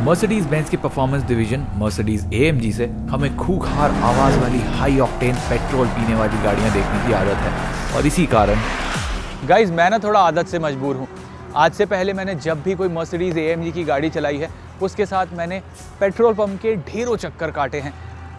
Mercedes Benz के performance division Mercedes AMG से हमें खूंखार आवाज़ वाली हाई ऑक्टेन पेट्रोल पीने वाली गाड़ियां देखने की आदत है और इसी कारण गाइज मैं ना थोड़ा आदत से मजबूर हूँ। आज से पहले मैंने जब भी कोई मर्सिडीज़ AMG की गाड़ी चलाई है उसके साथ मैंने पेट्रोल पंप के ढेरों चक्कर काटे हैं।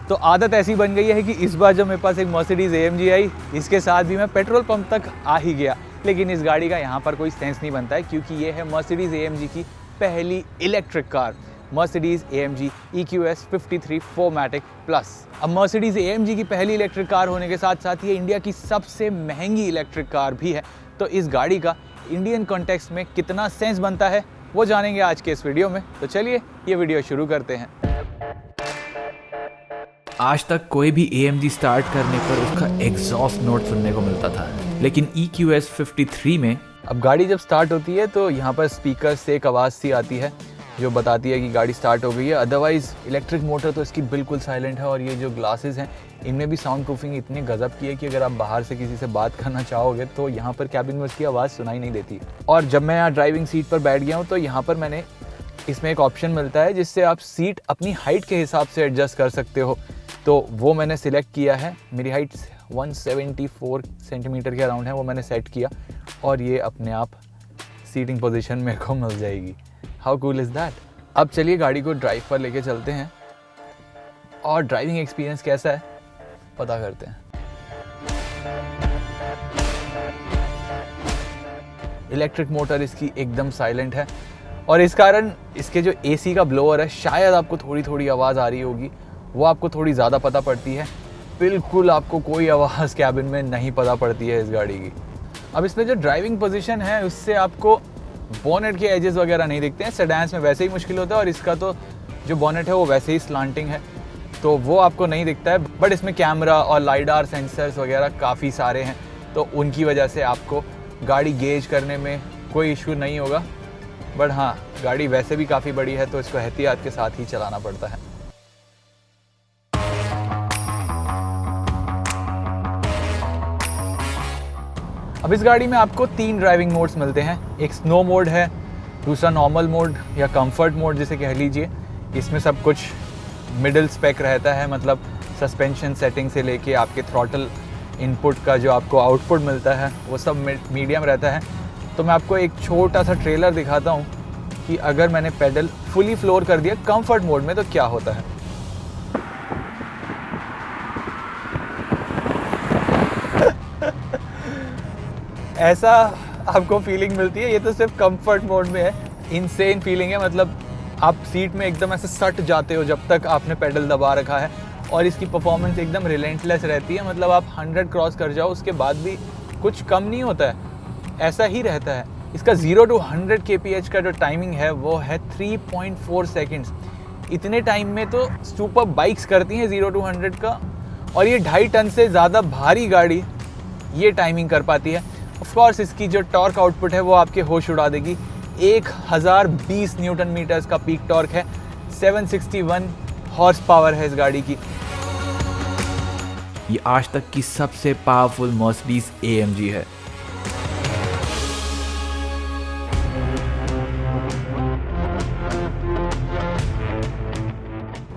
तो आदत ऐसी बन गई है कि इस बार जब मेरे पास एक मर्सिडीज़ AMG आई इसके साथ भी मैं पेट्रोल पंप तक आ ही गया। लेकिन इस गाड़ी का यहाँ पर कोई सेंस नहीं बनता है क्योंकि ये है मर्सिडीज़ AMG की पहली electric car Mercedes AMG EQS 53 4MATIC plus. अब मर्सिडीज़ AMG की पहली इलेक्ट्रिक कार होने के साथ साथ ये इंडिया की सबसे महंगी इलेक्ट्रिक कार भी है। तो इस गाड़ी का इंडियन कॉन्टेक्स्ट में कितना सेंस बनता है वो जानेंगे आज के इस वीडियो में। तो चलिए ये वीडियो शुरू करते हैं। आज तक कोई भी AMG स्टार्ट करने पर उसका एग्जॉस्ट नोट सुनने को मिलता था, लेकिन EQS 53 में अब गाड़ी जब स्टार्ट होती है तो यहाँ पर स्पीकर से एक आवाज़ सी आती है जो बताती है कि गाड़ी स्टार्ट हो गई है। अदरवाइज़ इलेक्ट्रिक मोटर तो इसकी बिल्कुल साइलेंट है और ये जो ग्लासेस हैं इनमें भी साउंड प्रूफिंग इतनी गजब की है कि अगर आप बाहर से किसी से बात करना चाहोगे तो यहाँ पर कैबिन में उसकी आवाज़ सुनाई नहीं देती। और जब मैं यहाँ ड्राइविंग सीट पर बैठ गया हूँ तो यहाँ पर मैंने इसमें एक ऑप्शन मिलता है जिससे आप सीट अपनी हाइट के हिसाब से एडजस्ट कर सकते हो। तो वो मैंने सिलेक्ट किया है। मेरी हाइट 174 सेंटीमीटर के अराउंड है, वो मैंने सेट किया और ये अपने आप सीटिंग पोजीशन मेरे को मिल जाएगी। How cool is that. अब चलिए गाड़ी को ड्राइव पर लेके चलते हैं और ड्राइविंग एक्सपीरियंस कैसा है पता करते हैं। इलेक्ट्रिक मोटर इसकी एकदम साइलेंट है और इस कारण इसके जो AC का ब्लोअर है शायद आपको थोड़ी थोड़ी आवाज़ आ रही होगी, वो आपको थोड़ी ज़्यादा पता पड़ती है। बिल्कुल आपको कोई आवाज़ कैबिन में नहीं पता पड़ती है इस गाड़ी की। अब इसमें जो ड्राइविंग पोजीशन है उससे आपको बोनेट के एजेस वगैरह नहीं दिखते हैं। सेडान्स में वैसे ही मुश्किल होता है और इसका तो जो बोनेट है वो वैसे ही स्लांटिंग है तो वो आपको नहीं दिखता है। बट इसमें कैमरा और लाइडार सेंसर्स वगैरह काफ़ी सारे हैं तो उनकी वजह से आपको गाड़ी गेज करने में कोई इशू नहीं होगा। बट हाँ, गाड़ी वैसे भी काफ़ी बड़ी है तो इसको एहतियात के साथ ही चलाना पड़ता है। अब इस गाड़ी में आपको 3 ड्राइविंग मोड्स मिलते हैं। एक स्नो मोड है, दूसरा नॉर्मल मोड या कंफर्ट मोड जिसे कह लीजिए। इसमें सब कुछ मिडिल स्पेक रहता है, मतलब सस्पेंशन सेटिंग से लेके आपके थ्रॉटल इनपुट का जो आपको आउटपुट मिलता है वो सब मीडियम रहता है। तो मैं आपको एक छोटा सा ट्रेलर दिखाता हूँ कि अगर मैंने पेडल फुली फ्लोर कर दिया कंफर्ट मोड में तो क्या होता है। ऐसा आपको फीलिंग मिलती है। ये तो सिर्फ कंफर्ट मोड में है। इनसेन फीलिंग है, मतलब आप सीट में एकदम ऐसे सट जाते हो जब तक आपने पेडल दबा रखा है। और इसकी परफॉर्मेंस एकदम रिलेंटलेस रहती है, मतलब आप 100 क्रॉस कर जाओ उसके बाद भी कुछ कम नहीं होता है, ऐसा ही रहता है। इसका 0 to 100 kph का जो टाइमिंग है वो है 3.4 सेकेंड्स। इतने टाइम में तो सुपर बाइक्स करती हैं 0 to 100 का, और ये 2.5 टन से ज़्यादा भारी गाड़ी ये टाइमिंग कर पाती है। ऑफ कोर्स इसकी जो टॉर्क आउटपुट है वो आपके होश उड़ा देगी। 1020 न्यूटन मीटर्स का पीक टॉर्क है, 761 हॉर्स पावर है इस गाड़ी की। ये आज तक की सबसे पावरफुल मर्सिडीज AMG है।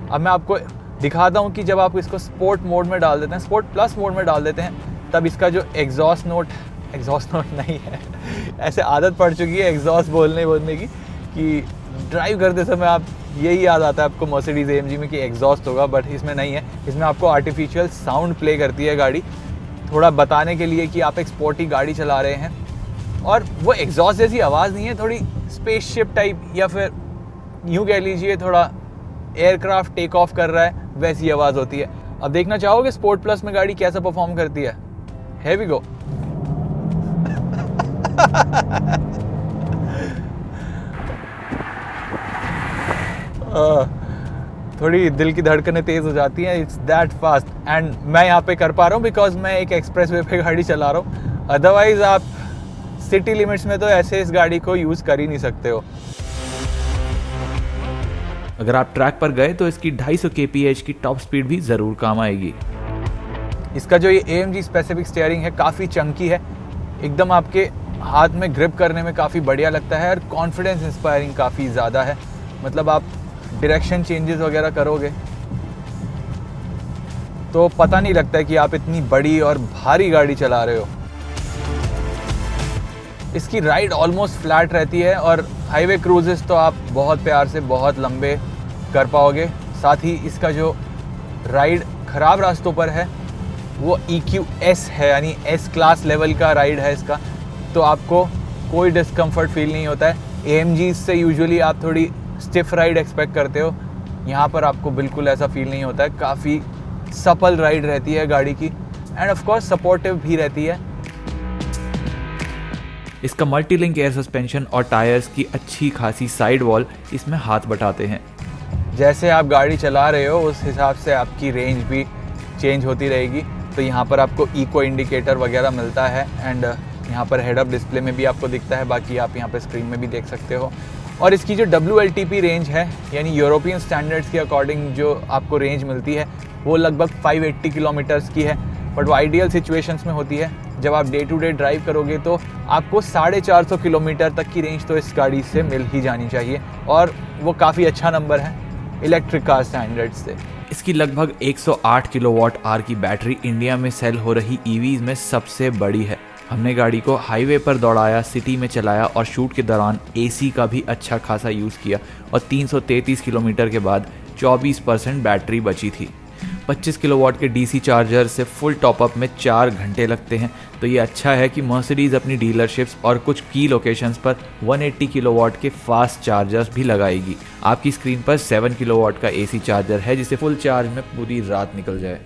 अब मैं आपको दिखाता हूँ कि जब आप इसको स्पोर्ट मोड में डाल देते हैं, स्पोर्ट प्लस मोड में डाल देते हैं, तब इसका जो एग्जॉस्ट नोट नहीं है, ऐसे आदत पड़ चुकी है एग्जॉस्ट बोलने की कि ड्राइव करते समय आप यही याद आता है आपको मर्सिडीज़ AMG में कि एग्जॉस्ट होगा, बट इसमें नहीं है। इसमें आपको आर्टिफिशियल साउंड प्ले करती है गाड़ी, थोड़ा बताने के लिए कि आप एक स्पोर्टी गाड़ी चला रहे हैं। और वो एग्जॉस्ट जैसी आवाज़ नहीं है, थोड़ी स्पेसशिप टाइप या फिर यूँ कह लीजिए थोड़ा एयरक्राफ्ट टेक ऑफ कर रहा है वैसी आवाज़ होती है। अब देखना चाहोगे स्पोर्ट प्लस में गाड़ी कैसा परफॉर्म करती है। Here we go। थोड़ी दिल की धड़कनें तेज़ हो जाती हैं, इट्स दैट फास्ट। एंड मैं यहाँ पे कर पा रहा हूँ बिकॉज मैं एक एक्सप्रेसवे पे गाड़ी चला रहा हूँ। अदरवाइज़ आप सिटी लिमिट्स में तो ऐसे इस गाड़ी को यूज़ कर ही नहीं सकते हो। अगर आप ट्रैक पर गए तो इसकी 250 kph की टॉप स्पीड भी ज़रूर काम आएगी। इसका जो ये AMG स्पेसिफिक स्टीयरिंग है काफ़ी चंकी है, एकदम आपके हाथ में ग्रिप करने में काफ़ी बढ़िया लगता है और कॉन्फिडेंस इंस्पायरिंग काफ़ी ज़्यादा है। मतलब आप डायरेक्शन चेंजेस वगैरह करोगे तो पता नहीं लगता है कि आप इतनी बड़ी और भारी गाड़ी चला रहे हो। इसकी राइड ऑलमोस्ट फ्लैट रहती है और हाईवे क्रूजेस तो आप बहुत प्यार से बहुत लंबे कर पाओगे। साथ ही इसका जो राइड ख़राब रास्तों पर है वो EQS है, यानी S क्लास लेवल का राइड है इसका, तो आपको कोई डिस्कम्फर्ट फील नहीं होता है। AMG से यूजुअली आप थोड़ी स्टिफ राइड एक्सपेक्ट करते हो, यहाँ पर आपको बिल्कुल ऐसा फील नहीं होता है। काफ़ी सपल राइड रहती है गाड़ी की एंड ऑफ कोर्स सपोर्टिव भी रहती है। इसका मल्टी लिंक एयर सस्पेंशन और टायर्स की अच्छी खासी साइड वॉल इसमें हाथ बटाते हैं। जैसे आप गाड़ी चला रहे हो उस हिसाब से आपकी रेंज भी चेंज होती रहेगी। तो यहाँ पर आपको इको इंडिकेटर वगैरह मिलता है एंड यहाँ पर हेड अप डिस्प्ले में भी आपको दिखता है, बाकी आप यहाँ पर स्क्रीन में भी देख सकते हो। और इसकी जो WLTP रेंज है, यानी यूरोपियन स्टैंडर्ड्स के अकॉर्डिंग जो आपको रेंज मिलती है वो लगभग 580 किलोमीटर्स की है। बट वो आइडियल सिचुएशंस में होती है। जब आप डे टू डे ड्राइव करोगे तो आपको 450 किलोमीटर तक की रेंज तो इस गाड़ी से मिल ही जानी चाहिए, और वो काफ़ी अच्छा नंबर है इलेक्ट्रिक कार स्टैंडर्ड्स से। इसकी लगभग 108 किलोवाट आवर की बैटरी इंडिया में सेल हो रही EVs में सबसे बड़ी है। हमने गाड़ी को हाईवे पर दौड़ाया, सिटी में चलाया और शूट के दौरान AC का भी अच्छा खासा यूज़ किया और 333 किलोमीटर के बाद 24% बैटरी बची थी। 25 किलोवाट के DC चार्जर से फुल टॉपअप में 4 घंटे लगते हैं। तो ये अच्छा है कि मर्सिडीज़ अपनी डीलरशिप्स और कुछ की लोकेशंस पर 180 किलोवाट के फास्ट चार्जर्स भी लगाएगी। आपकी स्क्रीन पर 7 किलोवाट का AC चार्जर है जिसे फुल चार्ज में पूरी रात निकल जाए।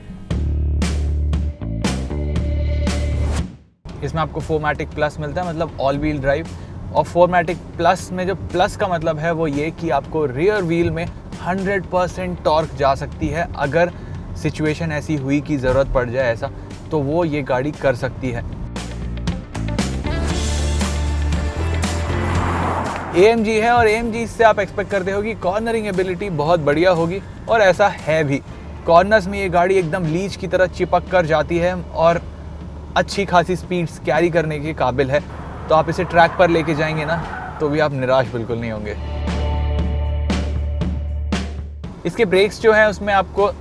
इसमें आपको 4मैटिक प्लस मिलता है, मतलब ऑल व्हील ड्राइव। और 4मैटिक प्लस में जो प्लस का मतलब है वो ये कि आपको रियर व्हील में 100% टॉर्क जा सकती है। अगर सिचुएशन ऐसी हुई कि ज़रूरत पड़ जाए ऐसा, तो वो ये गाड़ी कर सकती है। AMG है और AMG से आप एक्सपेक्ट करते हो कि कॉर्नरिंग एबिलिटी बहुत बढ़िया होगी, और ऐसा है भी। कॉर्नर्स में ये गाड़ी एकदम लीच की तरह चिपक कर जाती है और अच्छी खासी स्पीड्स कैरी करने के काबिल है। तो आप इसे ट्रैक पर लेके जाएंगे ना तो भी आप निराश बिल्कुल नहीं होंगे। इसके ब्रेक्स जो हैं उसमें आपको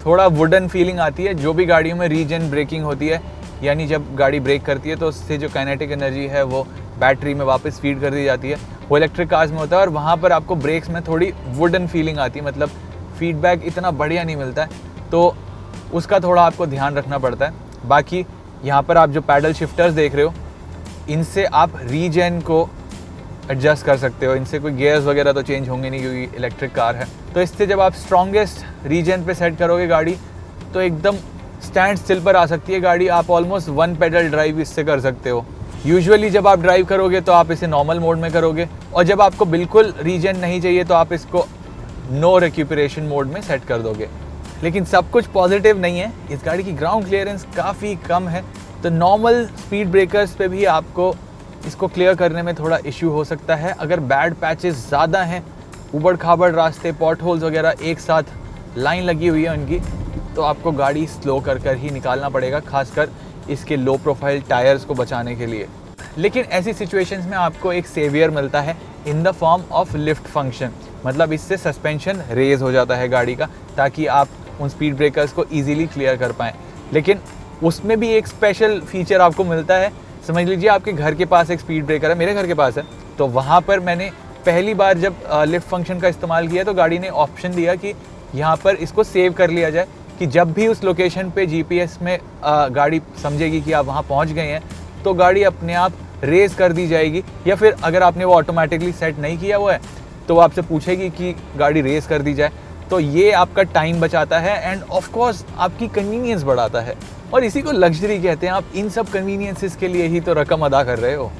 थोड़ा वुडन फीलिंग आती है। जो भी गाड़ियों में रीजन ब्रेकिंग होती है, यानी जब गाड़ी ब्रेक करती है तो उससे जो काइनेटिक एनर्जी है वो बैटरी में वापस फीड कर दी जाती है, वो इलेक्ट्रिक कार्स में होता है। और वहाँ पर आपको ब्रेक्स में थोड़ी वुडन फीलिंग आती है, मतलब फीडबैक इतना बढ़िया नहीं मिलता है, तो उसका थोड़ा आपको ध्यान रखना पड़ता है। बाकी यहाँ पर आप जो पैडल शिफ्टर्स देख रहे हो, इनसे आप रीजन को एडजस्ट कर सकते हो। इनसे कोई गियर्स वगैरह तो चेंज होंगे नहीं क्योंकि इलेक्ट्रिक कार है। तो इससे जब आप स्ट्रॉन्गेस्ट रीजन पे सेट करोगे गाड़ी तो एकदम स्टैंड स्टिल पर आ सकती है गाड़ी। आप ऑलमोस्ट 1 पेडल ड्राइव इससे कर सकते हो। यूजुअली जब आप ड्राइव करोगे तो आप इसे नॉर्मल मोड में करोगे, और जब आपको बिल्कुल रीजन नहीं चाहिए तो आप इसको नो रिक्यूपरेशन मोड में सेट कर दोगे। लेकिन सब कुछ पॉजिटिव नहीं है। इस गाड़ी की ग्राउंड क्लियरेंस काफ़ी कम है, तो नॉर्मल स्पीड ब्रेकर्स पे भी आपको इसको क्लियर करने में थोड़ा इश्यू हो सकता है। अगर बैड पैचेस ज़्यादा हैं, उबड़ खाबड़ रास्ते, पॉट होल्स वगैरह एक साथ लाइन लगी हुई है उनकी, तो आपको गाड़ी स्लो कर ही निकालना पड़ेगा, खासकर इसके लो प्रोफाइल टायर्स को बचाने के लिए। लेकिन ऐसी सिचुएशंस में आपको एक सेवियर मिलता है in the form of lift function, मतलब इससे सस्पेंशन रेज हो जाता है गाड़ी का, ताकि आप उन स्पीड ब्रेकर्स को ईजिली क्लियर कर पाएँ। लेकिन उसमें भी एक स्पेशल फीचर आपको मिलता है। समझ लीजिए आपके घर के पास एक स्पीड ब्रेकर है, मेरे घर के पास है, तो वहाँ पर मैंने पहली बार जब लिफ्ट फंक्शन का इस्तेमाल किया तो गाड़ी ने ऑप्शन दिया कि यहाँ पर इसको सेव कर लिया जाए, कि जब भी उस लोकेशन पे GPS में गाड़ी समझेगी कि आप वहाँ पहुँच गए हैं तो गाड़ी अपने आप रेस कर दी जाएगी। या फिर अगर आपने वो ऑटोमेटिकली सेट नहीं किया हुआ है तो वो आपसे पूछेगी कि गाड़ी रेस कर दी जाए। तो ये आपका टाइम बचाता है एंड ऑफ कोर्स आपकी कन्वीनियंस बढ़ाता है, और इसी को लग्जरी कहते हैं। आप इन सब कन्वीनियंसेस के लिए ही तो रकम अदा कर रहे हो।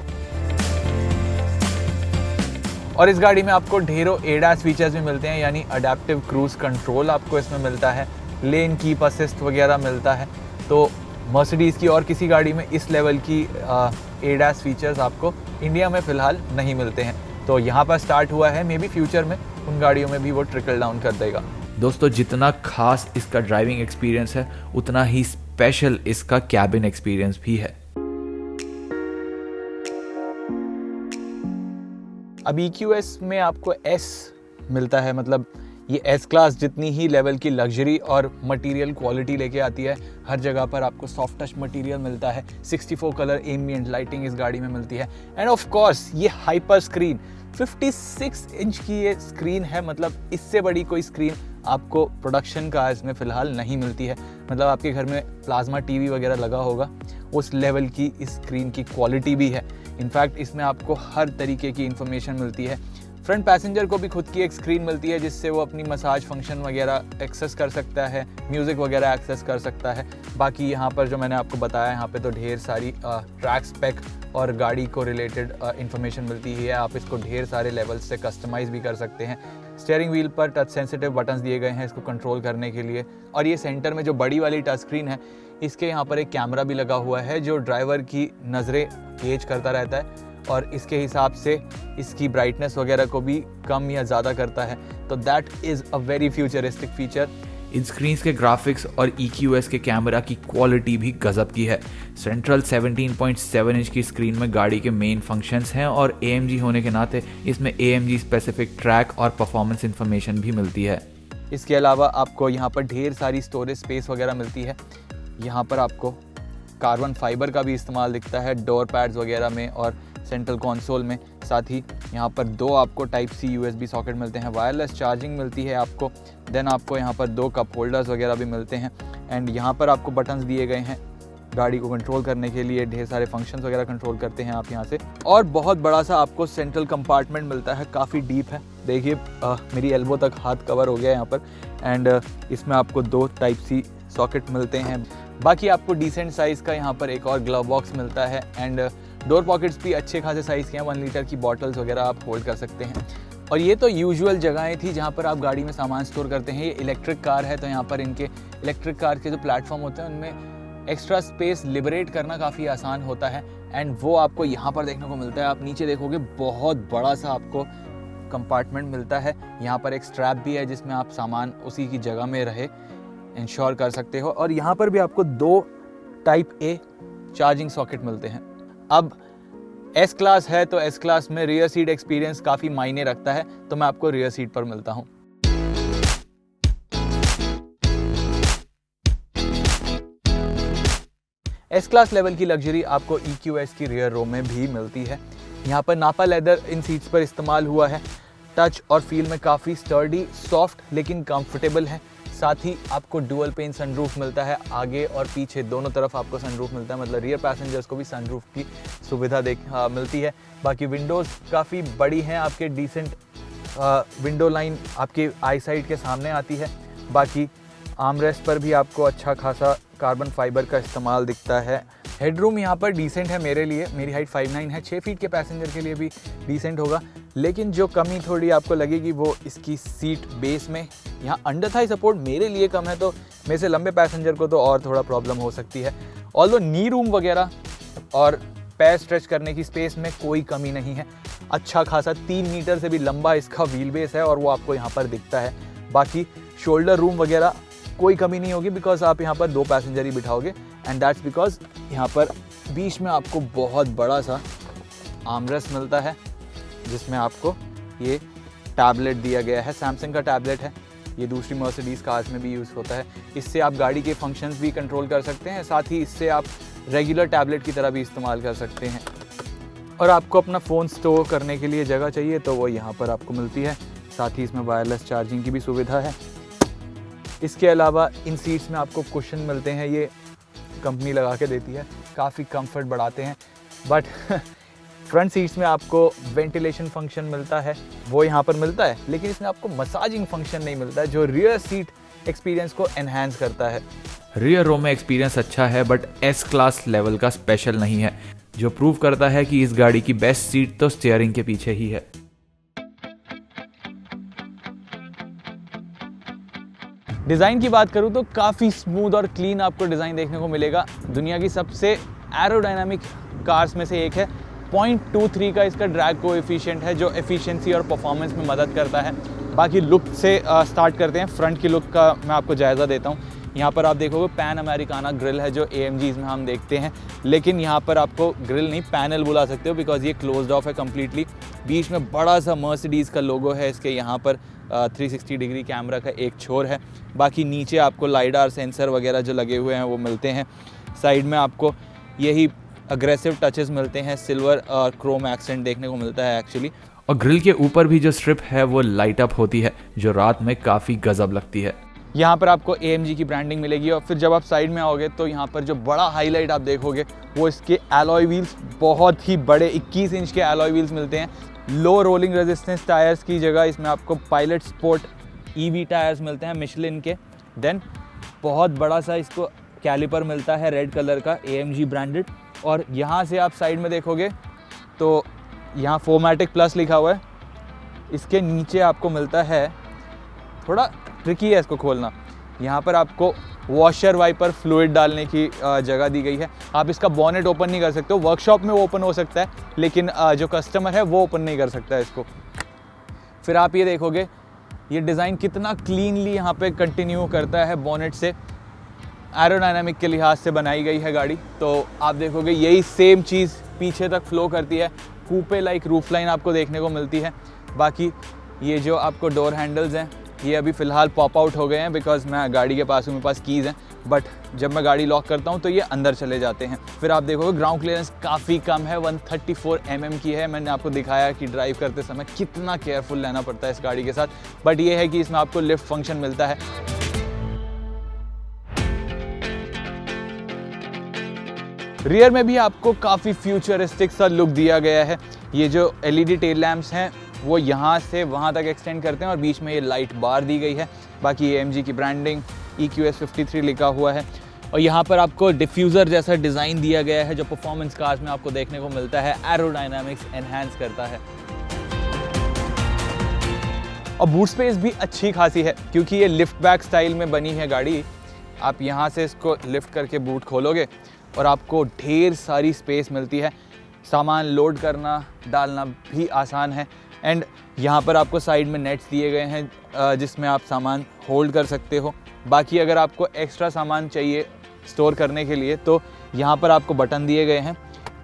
और इस गाड़ी में आपको ढेरों ADAS फीचर्स भी मिलते हैं, यानी अडेप्टिव क्रूज कंट्रोल आपको इसमें मिलता है, लेन कीप असिस्ट वगैरह मिलता है। तो मर्सिडीज़ की और किसी गाड़ी में इस लेवल की ADAS फीचर्स आपको इंडिया में फ़िलहाल नहीं मिलते हैं। तो यहाँ पर स्टार्ट हुआ है, मे बी फ्यूचर में उन गाड़ियों में भी वो ट्रिकल डाउन कर देगा। दोस्तों, जितना खास इसका ड्राइविंग एक्सपीरियंस है उतना ही स्पेशल इसका कैबिन एक्सपीरियंस भी है। अब EQS में आपको S मिलता है, मतलब ये एस क्लास जितनी ही लेवल की लग्जरी और मटेरियल क्वालिटी लेके आती है, हर जगह पर आपको सॉफ्ट टच मटेरियल मिलता है। 64 कलर एम्बिएंट लाइटिंग इस गाड़ी में मिलती है। एंड ऑफ कोर्स ये हाइपर स्क्रीन 56 इंच की ये स्क्रीन है, मतलब इससे बड़ी कोई स्क्रीन आपको प्रोडक्शन कार्स में फ़िलहाल नहीं मिलती है। मतलब आपके घर में प्लाज्मा टीवी वगैरह लगा होगा, उस लेवल की इस स्क्रीन की क्वालिटी भी है। इनफैक्ट इसमें आपको हर तरीके की इन्फॉर्मेशन मिलती है। फ्रंट पैसेंजर को भी खुद की एक स्क्रीन मिलती है जिससे वो अपनी मसाज फंक्शन वगैरह एक्सेस कर सकता है, म्यूज़िक वगैरह एक्सेस कर सकता है। बाकी यहाँ पर जो मैंने आपको बताया, यहाँ पे तो ढेर सारी ट्रैक स्पेक और गाड़ी को रिलेटेड इन्फॉर्मेशन मिलती है। आप इसको ढेर सारे लेवल्स से कस्टमाइज़ भी कर सकते हैं। स्टीयरिंग व्हील पर टच सेंसिटिव बटन्स दिए गए हैं इसको कंट्रोल करने के लिए। और ये सेंटर में जो बड़ी वाली टच स्क्रीन है, इसके यहाँ पर एक कैमरा भी लगा हुआ है जो ड्राइवर की नज़रें गेज करता रहता है और इसके हिसाब से इसकी ब्राइटनेस वगैरह को भी कम या ज़्यादा करता है। तो that is a very futuristic feature. In screens के ग्राफिक्स और EQS के कैमरा की क्वालिटी भी गजब की है। सेंट्रल 17.7 इंच की स्क्रीन में गाड़ी के मेन फंक्शंस हैं और AMG होने के नाते इसमें AMG स्पेसिफिक ट्रैक और परफॉर्मेंस इंफॉर्मेशन भी मिलती है। इसके अलावा आपको यहाँ पर ढेर सारी स्टोरेज स्पेस वगैरह मिलती है। यहाँ पर आपको कार्बन फाइबर का भी इस्तेमाल दिखता है डोर पैड्स वगैरह में और सेंट्रल कंसोल में। साथ ही यहाँ पर 2 आपको टाइप C USB सॉकेट मिलते हैं, वायरलेस चार्जिंग मिलती है आपको। देन आपको यहाँ पर 2 कप होल्डर्स वगैरह भी मिलते हैं। एंड यहाँ पर आपको बटन्स दिए गए हैं गाड़ी को कंट्रोल करने के लिए, ढेर सारे फंक्शंस वगैरह कंट्रोल करते हैं आप यहाँ से। और बहुत बड़ा सा आपको सेंट्रल कंपार्टमेंट मिलता है, काफ़ी डीप है। देखिए मेरी एल्बो तक हाथ कवर हो गया यहाँ पर। एंड इसमें आपको 2 टाइप C सॉकेट मिलते हैं। बाकी आपको डिसेंट साइज़ का यहाँ पर एक और ग्लव बॉक्स मिलता है। एंड डोर पॉकेट्स भी अच्छे खासे साइज़ के हैं, 1 लीटर की बॉटल्स वगैरह आप होल्ड कर सकते हैं। और ये तो यूजुअल जगहें थी जहाँ पर आप गाड़ी में सामान स्टोर करते हैं। ये इलेक्ट्रिक कार है तो यहाँ पर इनके इलेक्ट्रिक कार के जो प्लेटफॉर्म होते हैं उनमें एक्स्ट्रा स्पेस लिबरेट करना काफ़ी आसान होता है। एंड वो आपको यहाँ पर देखने को मिलता है। आप नीचे देखोगे बहुत बड़ा सा आपको कंपार्टमेंट मिलता है। यहाँ पर एक स्ट्रैप भी है जिसमें आप सामान उसी की जगह में रहे इंश्योर कर सकते हो। और यहाँ पर भी आपको 2 टाइप A चार्जिंग सॉकेट मिलते हैं। अब एस क्लास है तो एस क्लास में रियर सीट एक्सपीरियंस काफ़ी मायने रखता है, तो मैं आपको रियर सीट पर मिलता हूँ। एस क्लास लेवल की लग्जरी आपको EQS की रियर रो में भी मिलती है। यहाँ पर नापा लेदर इन सीट्स पर इस्तेमाल हुआ है। टच और फील में काफ़ी स्टर्डी, सॉफ्ट लेकिन कंफर्टेबल है। साथ ही आपको डुअल पेन सनरूफ मिलता है, आगे और पीछे दोनों तरफ आपको सनरूफ मिलता है, मतलब रियर पैसेंजर्स को भी सनरूफ की सुविधा मिलती है। बाकी विंडोज़ काफ़ी बड़ी हैं, आपके डिसेंट विंडो लाइन आपके आई साइड के सामने आती है। बाकी आर्मरेस्ट पर भी आपको अच्छा खासा कार्बन फाइबर का इस्तेमाल दिखता है। हेडरूम यहाँ पर डिसेंट है मेरे लिए, मेरी हाइट 5'9" है, 6 फीट के पैसेंजर के लिए भी डिसेंट होगा। लेकिन जो कमी थोड़ी आपको लगेगी वो इसकी सीट बेस में, यहाँ अंडर थाई सपोर्ट मेरे लिए कम है, तो मेरे से लंबे पैसेंजर को तो और थोड़ा प्रॉब्लम हो सकती है। ऑल्दो नी रूम वगैरह और पैर स्ट्रेच करने की स्पेस में कोई कमी नहीं है। अच्छा खासा 3 मीटर से भी लंबा इसका व्हील बेस है और वो आपको यहाँ पर दिखता है। बाकी शोल्डर रूम वगैरह कोई कमी नहीं होगी बिकॉज आप यहाँ पर 2 पैसेंजर ही बिठाओगे। एंड दैट्स बिकॉज यहाँ पर बीच में आपको बहुत बड़ा सा आर्मरेस्ट मिलता है जिसमें आपको ये टैबलेट दिया गया है। सैमसंग का टैबलेट है, ये दूसरी मर्सिडीज़ कार्स में भी यूज़ होता है। इससे आप गाड़ी के फंक्शंस भी कंट्रोल कर सकते हैं, साथ ही इससे आप रेगुलर टैबलेट की तरह भी इस्तेमाल कर सकते हैं। और आपको अपना फ़ोन स्टोर करने के लिए जगह चाहिए तो वो यहाँ पर आपको मिलती है। साथ ही इसमें वायरलेस चार्जिंग की भी सुविधा है। इसके अलावा इन सीट्स में आपको कुशन मिलते हैं, ये कंपनी लगा के देती है, काफ़ी कंफर्ट बढ़ाते हैं। बट फ्रंट सीट्स में आपको वेंटिलेशन फंक्शन मिलता है, वो यहाँ पर मिलता है, लेकिन इसमें आपको मसाजिंग फंक्शन नहीं मिलता है जो रियर सीट एक्सपीरियंस को एनहांस करता है। रियर रो में एक्सपीरियंस अच्छा है बट एस क्लास लेवल का स्पेशल नहीं है, जो प्रूव करता है कि इस गाड़ी की बेस्ट सीट तो स्टीयरिंग के पीछे ही है। डिज़ाइन की बात करूँ तो काफ़ी स्मूथ और क्लीन आपको डिज़ाइन देखने को मिलेगा। दुनिया की सबसे एरोडायनामिक कार्स में से एक है। 0.23 का इसका ड्रैग कोएफिशिएंट है जो एफिशिएंसी और परफॉर्मेंस में मदद करता है। बाकी लुक से स्टार्ट करते हैं। फ्रंट की लुक का मैं आपको जायज़ा देता हूँ। यहाँ पर आप देखोगे पैन अमेरिकाना ग्रिल है जो AMGs में हम देखते हैं, लेकिन यहाँ पर आपको ग्रिल नहीं पैनल बुला सकते हो बिकॉज ये क्लोज्ड ऑफ है कम्प्लीटली। बीच में बड़ा सा मर्सिडीज़ का लोगो है, इसके यहाँ पर 360 डिग्री कैमरा का एक छोर है। बाकी नीचे आपको लाइडार सेंसर वगैरह जो लगे हुए हैं वो मिलते हैं। साइड में आपको यही अग्रेसिव टचेस मिलते हैं, सिल्वर और क्रोम एक्सेंट देखने को मिलता है एक्चुअली। और ग्रिल के ऊपर भी जो स्ट्रिप है वो लाइट अप होती है, जो रात में काफ़ी गजब लगती है। यहाँ पर आपको AMG की ब्रांडिंग मिलेगी। और फिर जब आप साइड में आओगे तो यहाँ पर जो बड़ा हाईलाइट आप देखोगे वो इसके एलॉय व्हील्स, बहुत ही बड़े 21 इंच के एलॉय व्हील्स मिलते हैं। लो रोलिंग रेजिस्टेंस टायर्स की जगह इसमें आपको पायलट स्पोर्ट EV टायर्स मिलते हैं मिशलिन के। देन बहुत बड़ा सा इसको कैलिपर मिलता है रेड कलर का, AMG ब्रांडेड। और यहाँ से आप साइड में देखोगे तो यहाँ 4matic प्लस लिखा हुआ है। इसके नीचे आपको मिलता है, थोड़ा ट्रिकी है इसको खोलना, यहाँ पर आपको वॉशर वाइपर फ्लूइड डालने की जगह दी गई है। आप इसका बॉनेट ओपन नहीं कर सकते हो, वर्कशॉप में वो ओपन हो सकता है, लेकिन जो कस्टमर है वो ओपन नहीं कर सकता है इसको। फिर आप ये देखोगे ये डिज़ाइन कितना क्लीनली यहाँ पे कंटिन्यू करता है बॉनेट से। एरोडायनामिक के लिहाज से बनाई गई है गाड़ी, तो आप देखोगे यही सेम चीज़ पीछे तक फ्लो करती है। कूपे लाइक रूफ लाइन आपको देखने को मिलती है। बाकी ये जो आपको डोर हैंडल्स हैं ये अभी फ़िलहाल पॉप आउट हो गए हैं बिकॉज मैं गाड़ी के पास हूँ, मेरे पास कीज़ हैं, बट जब मैं गाड़ी लॉक करता हूँ तो ये अंदर चले जाते हैं। फिर आप देखोगे ग्राउंड क्लियरेंस काफ़ी कम है, 134 mm की है। मैंने आपको दिखाया कि ड्राइव करते समय कितना केयरफुल रहना पड़ता है इस गाड़ी के साथ। बट ये है कि इसमें आपको लिफ्ट फंक्शन मिलता है। रियर में भी आपको काफ़ी फ्यूचरिस्टिक सा लुक दिया गया है। ये जो LED टेल लैम्प्स हैं वो यहाँ से वहाँ तक एक्सटेंड करते हैं और बीच में ये लाइट बार दी गई है। बाकी AMG की ब्रांडिंग EQS 53 लिखा हुआ है। और यहाँ पर आपको डिफ्यूज़र जैसा डिज़ाइन दिया गया है जो परफॉर्मेंस कार्स में आपको देखने को मिलता है, एरोडायनामिक्स एनहांस करता है। और बूट स्पेस भी अच्छी खासी है क्योंकि ये लिफ्ट बैक स्टाइल में बनी है गाड़ी। आप यहाँ से इसको लिफ्ट करके बूट खोलोगे और आपको ढेर सारी स्पेस मिलती है, सामान लोड करना डालना भी आसान है। एंड यहाँ पर आपको साइड में नेट्स दिए गए हैं जिसमें आप सामान होल्ड कर सकते हो। बाकी अगर आपको एक्स्ट्रा सामान चाहिए स्टोर करने के लिए तो यहाँ पर आपको बटन दिए गए हैं,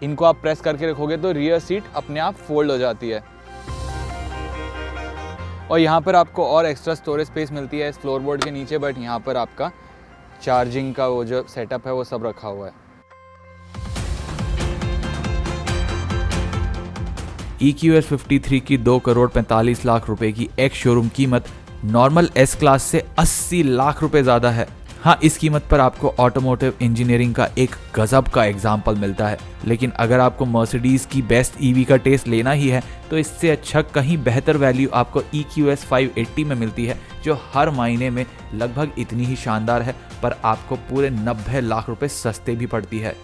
इनको आप प्रेस करके रखोगे तो रियर सीट अपने आप फोल्ड हो जाती है। और यहाँ पर आपको और एक्स्ट्रा स्टोरेज स्पेस मिलती है इस फ्लोरबोर्ड के नीचे, बट यहाँ पर आपका चार्जिंग का वो जो सेटअप है वो सब रखा हुआ है। EQS 53 की 2,45,00,000 रुपए की एक्स शोरूम कीमत नॉर्मल S क्लास से 80 लाख रुपए ज़्यादा है। हाँ, इस कीमत पर आपको ऑटोमोटिव इंजीनियरिंग का एक गजब का एग्जाम्पल मिलता है। लेकिन अगर आपको मर्सिडीज़ की बेस्ट EV का टेस्ट लेना ही है तो इससे अच्छा कहीं बेहतर वैल्यू आपको EQS 580 में मिलती है, जो हर महीने में लगभग इतनी ही शानदार है, पर आपको पूरे 90 लाख रुपए सस्ते भी पड़ती है।